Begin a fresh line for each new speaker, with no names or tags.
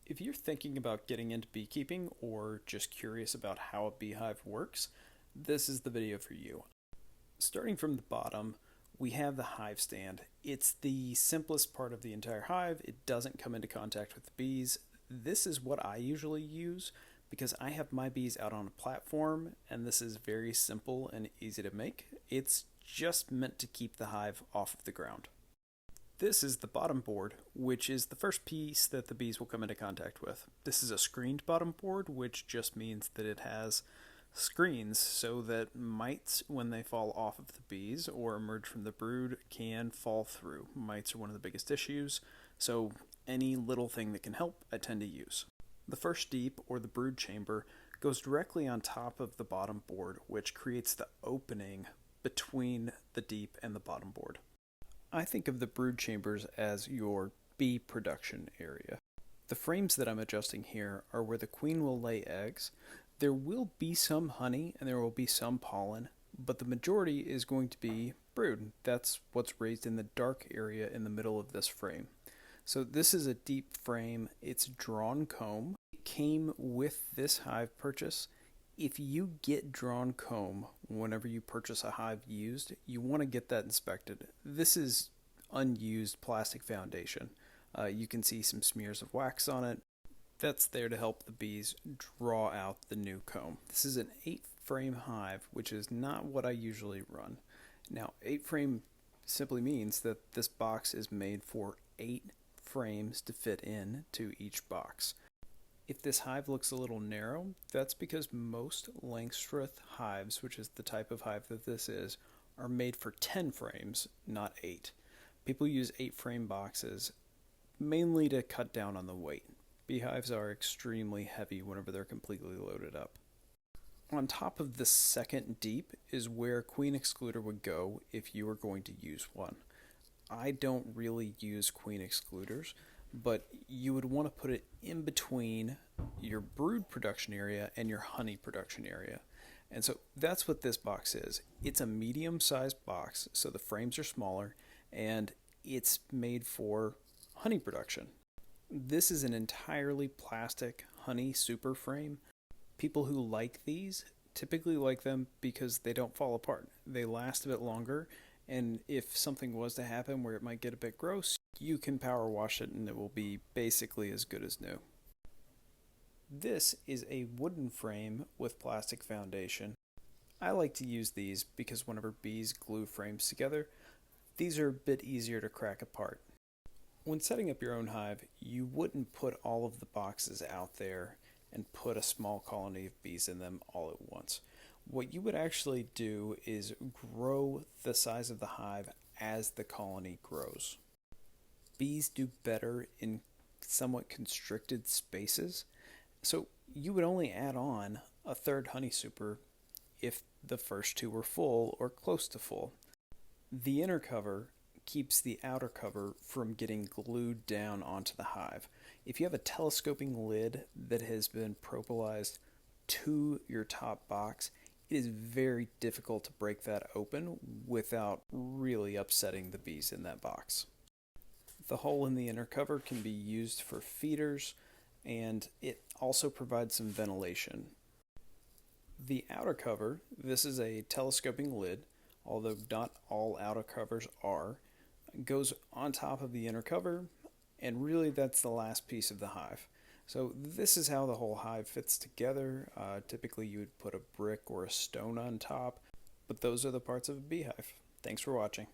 If you're thinking about getting into beekeeping or just curious about how a beehive works, this is the video for you. Starting from the bottom, we have the hive stand. It's the simplest part of the entire hive. It doesn't come into contact with the bees. This is what I usually use because I have my bees out on a platform, and this is very simple and easy to make. It's just meant to keep the hive off of the ground. This is the bottom board, which is the first piece that the bees will come into contact with. This is a screened bottom board, which just means that it has screens so that mites, when they fall off of the bees or emerge from the brood, can fall through. Mites are one of the biggest issues, so any little thing that can help, I tend to use. The first deep, or the brood chamber, goes directly on top of the bottom board, which creates the opening between the deep and the bottom board. I think of the brood chambers as your bee production area. The frames that I'm adjusting here are where the queen will lay eggs. There will be some honey and there will be some pollen, but the majority is going to be brood. That's what's raised in the dark area in the middle of this frame. So this is a deep frame. It's drawn comb. It came with this hive purchase. If you get drawn comb whenever you purchase a hive used, you want to get that inspected. This is unused plastic foundation. You can see some smears of wax on it. That's there to help the bees draw out the new comb. This is an 8-frame hive, which is not what I usually run. Now, 8-frame simply means that this box is made for 8 frames to fit in to each box. If this hive looks a little narrow, that's because most Langstroth hives, which is the type of hive that this is, are made for 10 frames, not 8. People use 8-frame boxes mainly to cut down on the weight. Beehives are extremely heavy whenever they're completely loaded up. On top of the second deep is where queen excluder would go if you were going to use one. I don't really use queen excluders, but you would want to put it in between your brood production area and your honey production area. And so that's what this box is. It's a medium-sized box, so the frames are smaller, and it's made for honey production. This is an entirely plastic honey super frame. People who like these typically like them because they don't fall apart. They last a bit longer, and if something was to happen where it might get a bit gross, you can power wash it and it will be basically as good as new. This is a wooden frame with plastic foundation. I like to use these because whenever bees glue frames together, these are a bit easier to crack apart. When setting up your own hive, you wouldn't put all of the boxes out there and put a small colony of bees in them all at once. What you would actually do is grow the size of the hive as the colony grows. Bees do better in somewhat constricted spaces, so you would only add on a third honey super if the first two were full or close to full. The inner cover keeps the outer cover from getting glued down onto the hive. If you have a telescoping lid that has been propylized to your top box, it is very difficult to break that open without really upsetting the bees in that box. The hole in the inner cover can be used for feeders, and it also provides some ventilation. The outer cover, this is a telescoping lid, although not all outer covers are, goes on top of the inner cover, and really that's the last piece of the hive. So this is how the whole hive fits together. Typically you would put a brick or a stone on top, but those are the parts of a beehive. Thanks for watching.